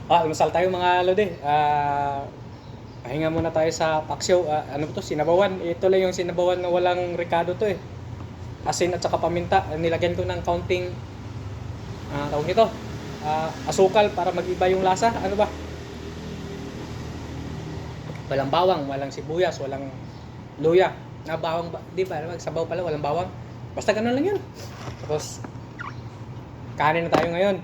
Almusal tayo mga lodi. Pahinga muna tayo sa paksyo. Ano to? Sinabawan. Ito lang yung sinabawan na walang ricado to eh. Asin at saka paminta. Nilagyan ko ng counting tawag nito. Asukal para mag-iba yung lasa. Ano ba? Walang bawang, walang sibuyas, walang luya. Bawang ba? Di ba? Sabaw pala, walang bawang. Basta ganun lang yun. Tapos, kanin na tayo ngayon.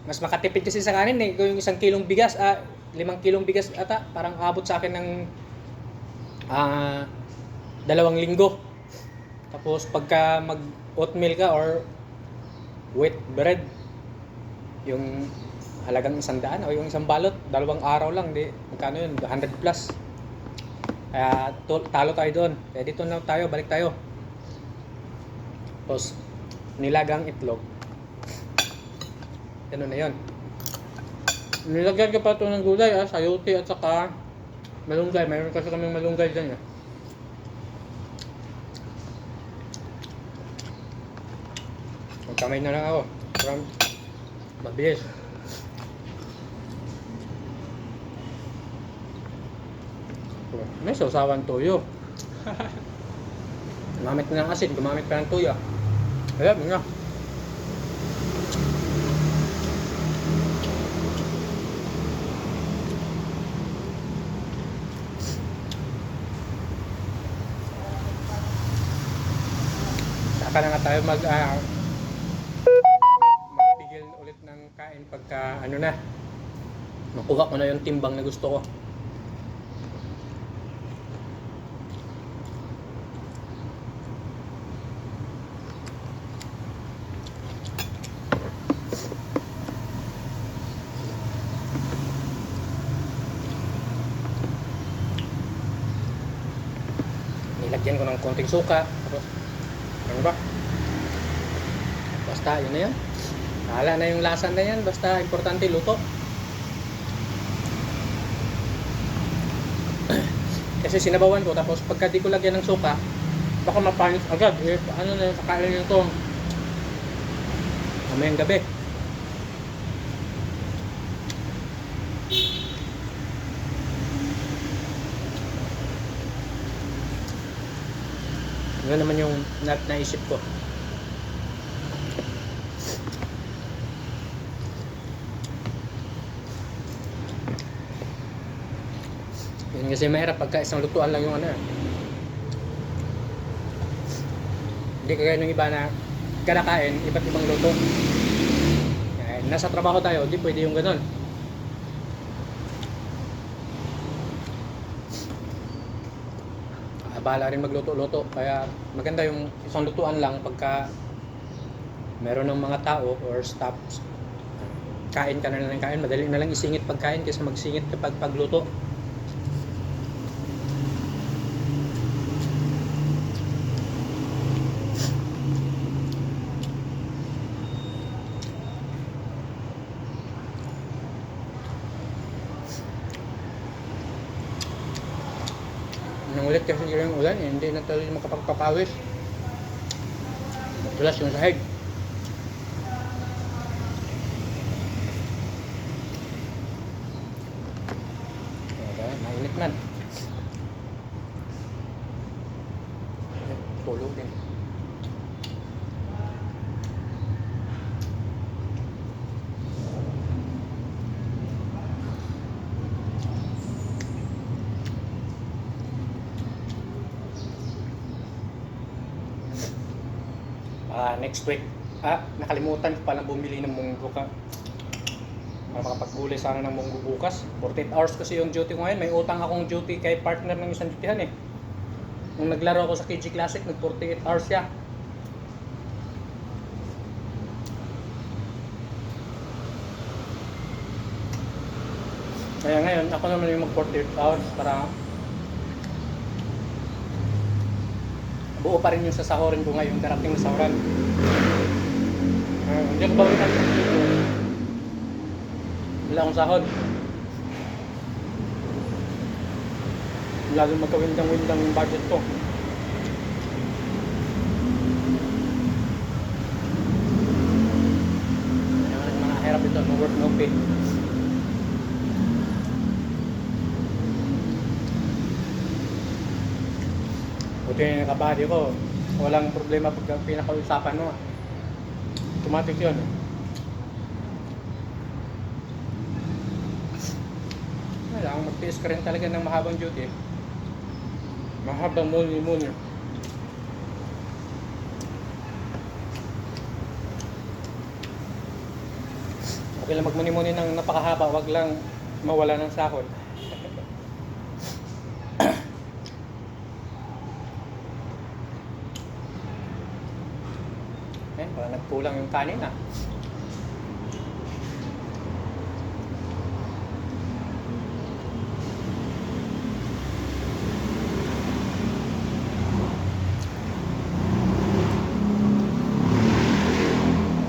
Mas makatipid kasi sa kanin eh. Kung yung 1 kilong bigas, 5 kilong bigas ata, parang abot sa akin ng 2 linggo. Tapos pagka mag oatmeal ka or wheat bread, yung halagang 100 o yung isang balot, 2 araw lang, di magkano yun, 100 plus. Kaya talo tayo doon. Kaya dito na tayo, balik tayo. Tapos nilagang itlog. Ganun na yun. Nilagyan ko pa ito ng gulay, sayote at saka malunggay. Mayroon kasi kaming malunggay dyan. Magkamay na lang ako. Parang mabilis. May sausawan toyo. Gumamit na ng asin, gumamit pa ng toyo. Ayan, nga. Saka na nga tayo magpigil ulit ng kain pagka ano na, makuha ko na yung timbang na gusto ko. Nilagyan ko ng konting suka. Tapos ano ba? Basta yun na yan. Bahala na yung lasa na yan. Basta importante luto. Kasi sinabawan ko. Tapos pagka di ko lagyan ng suka, baka mapanis agad. Ano na yung kakain nyo ito mamayang gabi. Yun naman yung naisip ko. Yun kasi mahirap pagka isang lutuan lang yung ano. Hindi kagaya ng iba na kinakain, iba't ibang luto. Nasa trabaho tayo, hindi pwede yung ganun. Bahala rin magluto-luto. Kaya maganda yung isang lutuan lang pagka meron ng mga tao or staffs. Kain ka na lang kain. Madali na lang isingit pagkain kaysa magsingit kapag pagluto. Nangulit kasi yung ulan, hindi na tuloy makapagpapawis. Tulas yung sahig. Mainit man. Tulog din. Next week, nakalimutan ko palang bumili ng munggo ka. Para makapaggulay sana ng munggo bukas. 48 hours kasi yung duty ko ngayon. May utang akong duty kay partner ng isang dutihan eh. Nung naglaro ako sa KG Classic, nag 48 hours siya. Kaya ngayon, ako naman yung mag 48 hours para buo pa rin yung sasahorin ko ngayon, darating na sahuran. Hindi ako bawin natin dito. Wala akong sahod. Lalo magkawindang-windang yung budget ko. Mga hirap ito, no work, no pay. Ito yung kabady ko. Walang problema pag pinakausapan mo. Automatic yun. Kailangan mag-tiis ka rin talaga ng mahabang duty. Mahabang muni-muni. Okay lang magmuni-muni ng napakahaba, wag lang mawala ng sahod. Parang nagkulang yung kanin ah.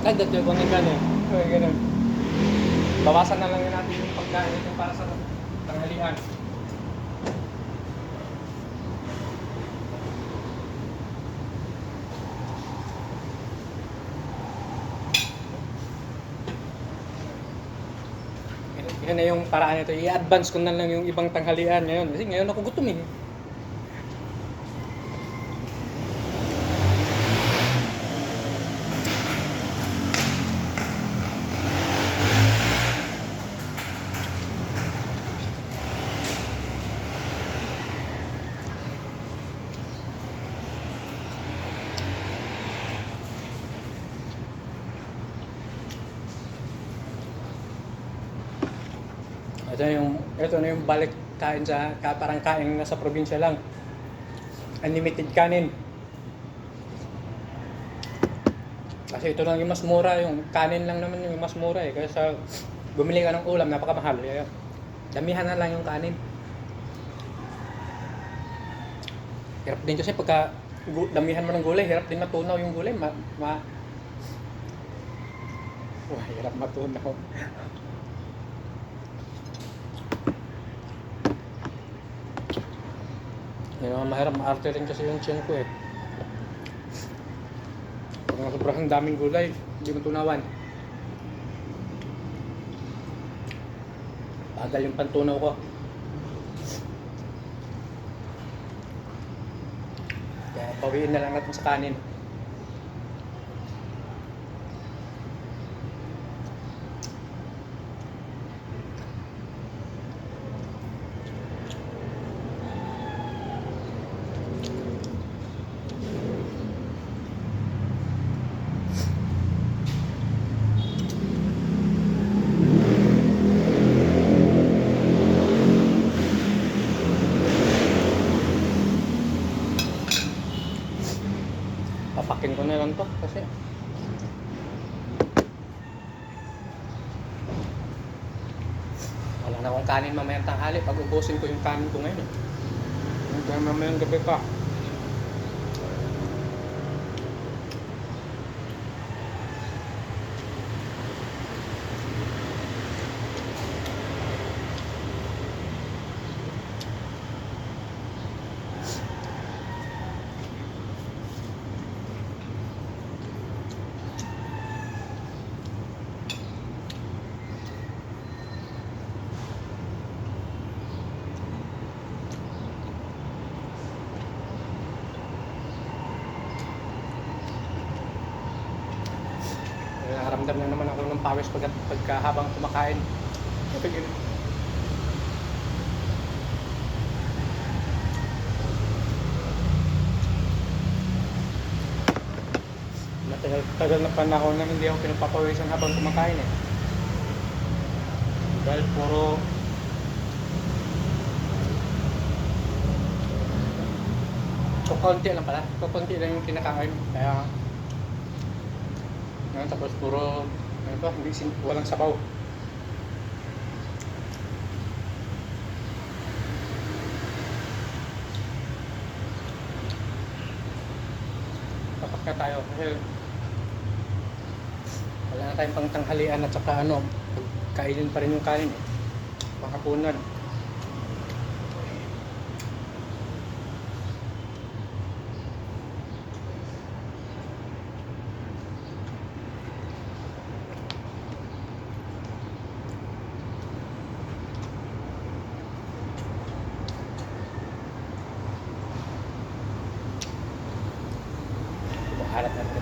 Dagdag yung kung ganun. Okay, ganun. Bawasan na lang natin yung pagkain ito para sa tanghalian. Yan na yung paraan nito. I-advance ko na lang yung ibang tanghalian ngayon. Kasi ngayon ako gutom eh. Ito na yung balik kain sa parang kain na sa probinsya lang. Unlimited kanin. Kasi ito lang yung mas mura, yung kanin lang naman yung mas mura eh. Kaya sa bumili ka ng ulam, napakamahal. Kaya damihan na lang yung kanin. Hirap din kasi pagka damihan mo ng gulay, hirap din matunaw yung gulay. Hirap matunaw. Yan ang mahirap, maarte rin kasi yung tiyan ko eh. Pag sobrang daming gulay, hindi mo tunawan. Bagal yung pantunaw ko. Kaya bawiin na lang natin sa kanin. Papakin ko na lang to kasi wala na akong kanin mamayang tanghali. Pag ubusin ko yung kanin ko ngayon hanggang mamayang gabi pa. Nakaramdam na naman ako ng pawis pagka habang kumakain. Matagal na panahon na hindi ako pinapapawisan habang kumakain eh. Dahil puro kukunti lang pala. Kukunti lang yung kinakain. Kaya tapos puro walang sabaw. Tapak na tayo kasi wala na tayong pangtanghalian at saka kainin pa rin yung kanin eh. Makapunan.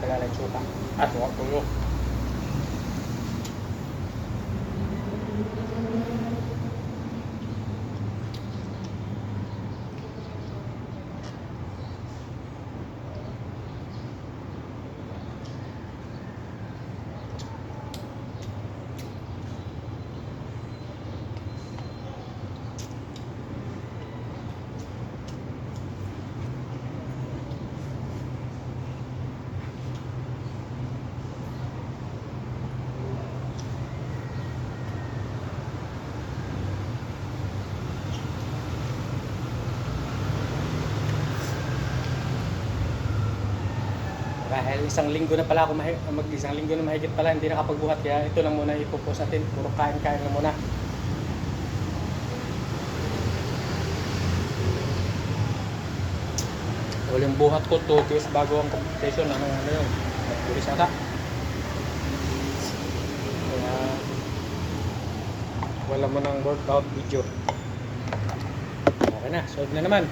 Tagalog suka. At huwag tuyo. Dahil isang linggo na pala ako isang linggo na mahigit pala hindi nakapagbuhat, kaya ito lang muna ipopost natin. Puro kain-kain lang muna. Huling buhat ko 2 days bago ang competition. Ano yun? Bilis ata. Kaya wala mo ng workout video. Okay na, solve na naman.